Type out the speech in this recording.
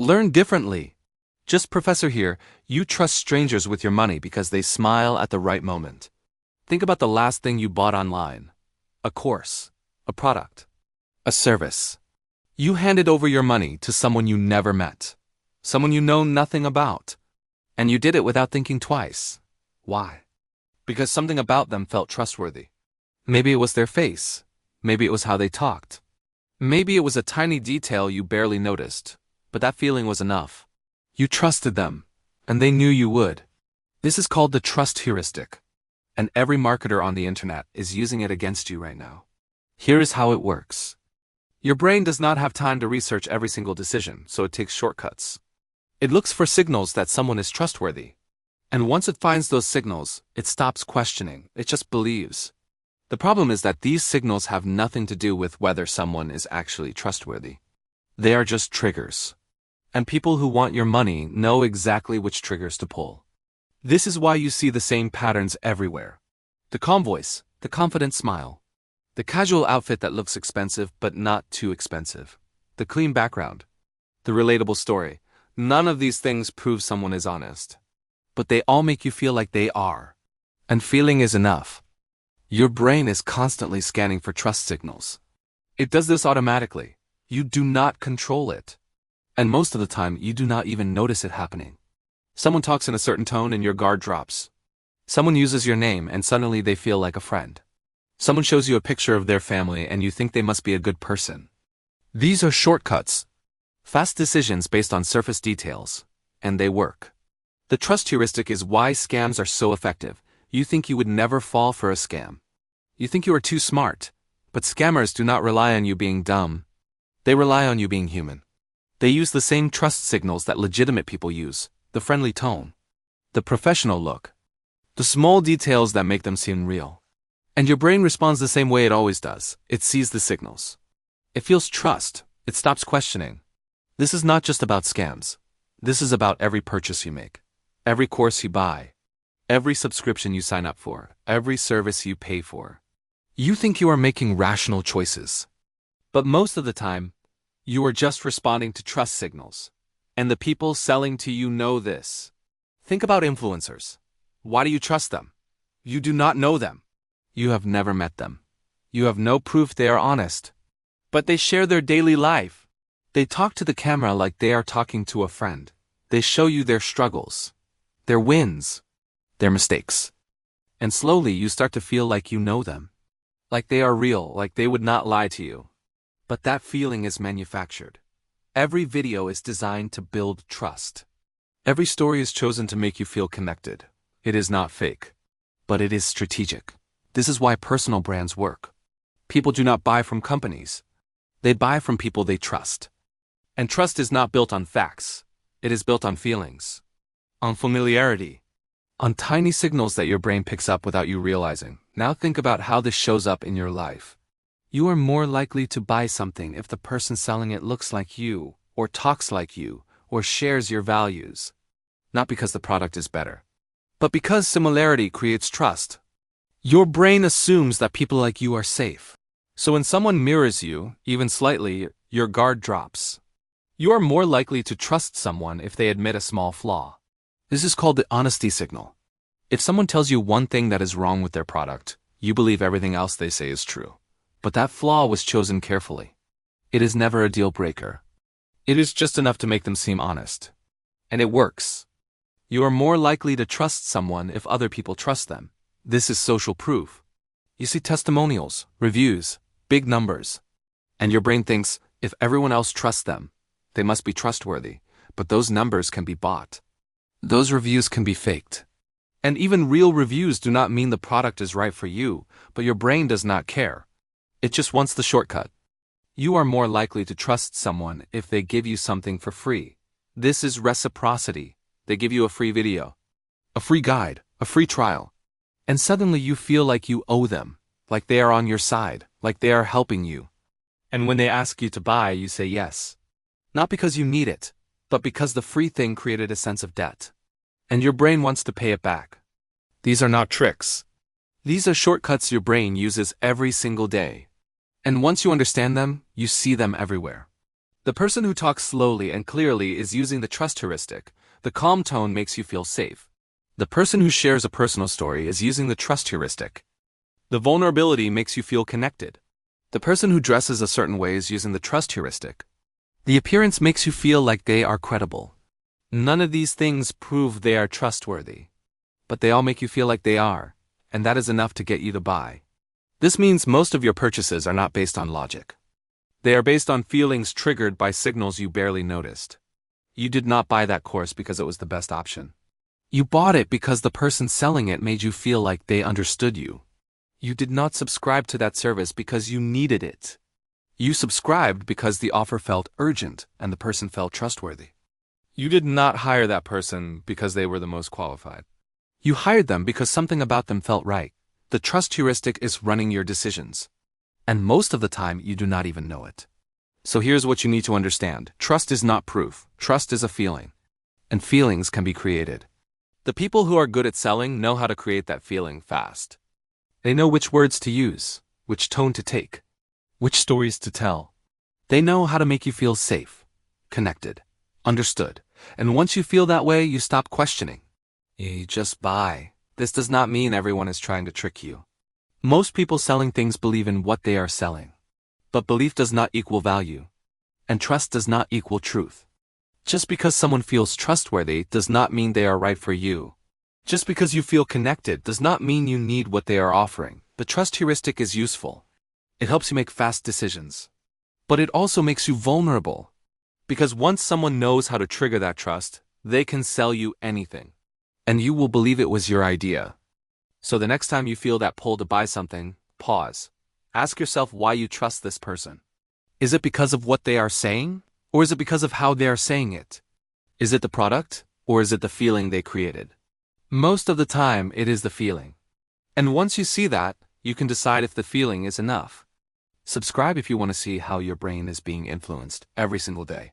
Learn differently. JustProfessor here, you trust strangers with your money because they smile at the right moment. Think about the last thing you bought online. A course, a product, a service. You handed over your money to someone you never met, someone you know nothing about, and you did it without thinking twice. Why? Because something about them felt trustworthy. Maybe it was their face. Maybe it was how they talked. Maybe it was a tiny detail you barely noticed, but that feeling was enough. You trusted them, and they knew you would. This is called the trust heuristic, and every marketer on the internet is using it against you right now. Here is how it works. Your brain does not have time to research every single decision, so it takes shortcuts. It looks for signals that someone is trustworthy. And once it finds those signals, it stops questioning, it just believes. The problem is that these signals have nothing to do with whether someone is actually trustworthy. They are just triggers. And people who want your money know exactly which triggers to pull. This is why you see the same patterns everywhere. The calm voice, the confident smile. The casual outfit that looks expensive but not too expensive. The clean background. The relatable story. None of these things prove someone is honest. But they all make you feel like they are. And feeling is enough. Your brain is constantly scanning for trust signals. It does this automatically. You do not control it. And most of the time, you do not even notice it happening. Someone talks in a certain tone and your guard drops. Someone uses your name and suddenly they feel like a friend. Someone shows you a picture of their family and you think they must be a good person. These are shortcuts. Fast decisions based on surface details. And they work. The trust heuristic is why scams are so effective. You think you would never fall for a scam. You think you are too smart. But scammers do not rely on you being dumb. They rely on you being human. They use the same trust signals that legitimate people use. The friendly tone. The professional look. The small details that make them seem real. And your brain responds the same way it always does. It sees the signals. It feels trust. It stops questioning. This is not just about scams. This is about every purchase you make. Every course you buy. Every subscription you sign up for. Every service you pay for. You think you are making rational choices. But most of the time, you are just responding to trust signals. And the people selling to you know this. Think about influencers. Why do you trust them? You do not know them. You have never met them. You have no proof they are honest. But they share their daily life. They talk to the camera like they are talking to a friend. They show you their struggles, their wins, their mistakes. And slowly you start to feel like you know them. Like they are real, like they would not lie to you. But that feeling is manufactured. Every video is designed to build trust. Every story is chosen to make you feel connected. It is not fake, but it is strategic. This is why personal brands work. People do not buy from companies. They buy from people they trust. And trust is not built on facts. It is built on feelings, on familiarity, on tiny signals that your brain picks up without you realizing. Now think about how this shows up in your life. You are more likely to buy something if the person selling it looks like you, or talks like you, or shares your values. Not because the product is better, but because similarity creates trust. Your brain assumes that people like you are safe. So when someone mirrors you, even slightly, your guard drops. You are more likely to trust someone if they admit a small flaw. This is called the honesty signal. If someone tells you one thing that is wrong with their product, you believe everything else they say is true. But that flaw was chosen carefully. It is never a deal breaker. It is just enough to make them seem honest. And it works. You are more likely to trust someone if other people trust them. This is social proof. You see testimonials, reviews, big numbers. And your brain thinks, if everyone else trusts them, they must be trustworthy. But those numbers can be bought. Those reviews can be faked. And even real reviews do not mean the product is right for you, but your brain does not care. It just wants the shortcut. You are more likely to trust someone if they give you something for free. This is reciprocity. They give you a free video, a free guide, a free trial. And suddenly you feel like you owe them, like they are on your side, like they are helping you. And when they ask you to buy, you say yes. Not because you need it, but because the free thing created a sense of debt. And your brain wants to pay it back. These are not tricks. These are shortcuts your brain uses every single day. And once you understand them, you see them everywhere. The person who talks slowly and clearly is using the trust heuristic. The calm tone makes you feel safe. The person who shares a personal story is using the trust heuristic. The vulnerability makes you feel connected. The person who dresses a certain way is using the trust heuristic. The appearance makes you feel like they are credible. None of these things prove they are trustworthy. But they all make you feel like they are, and that is enough to get you to buy. This means most of your purchases are not based on logic. They are based on feelings triggered by signals you barely noticed. You did not buy that course because it was the best option. You bought it because the person selling it made you feel like they understood you. You did not subscribe to that service because you needed it. You subscribed because the offer felt urgent and the person felt trustworthy. You did not hire that person because they were the most qualified. You hired them because something about them felt right. The trust heuristic is running your decisions. And most of the time, you do not even know it. So here's what you need to understand. Trust is not proof. Trust is a feeling. And feelings can be created. The people who are good at selling know how to create that feeling fast. They know which words to use, which tone to take, which stories to tell. They know how to make you feel safe, connected, understood. And once you feel that way, you stop questioning. You just buy. This does not mean everyone is trying to trick you. Most people selling things believe in what they are selling. But belief does not equal value. And trust does not equal truth. Just because someone feels trustworthy does not mean they are right for you. Just because you feel connected does not mean you need what they are offering. The trust heuristic is useful. It helps you make fast decisions. But it also makes you vulnerable. Because once someone knows how to trigger that trust, they can sell you anything. And you will believe it was your idea. So the next time you feel that pull to buy something, pause. Ask yourself why you trust this person. Is it because of what they are saying? Or is it because of how they are saying it? Is it the product? Or is it the feeling they created? Most of the time, it is the feeling. And once you see that, you can decide if the feeling is enough. Subscribe if you want to see how your brain is being influenced every single day.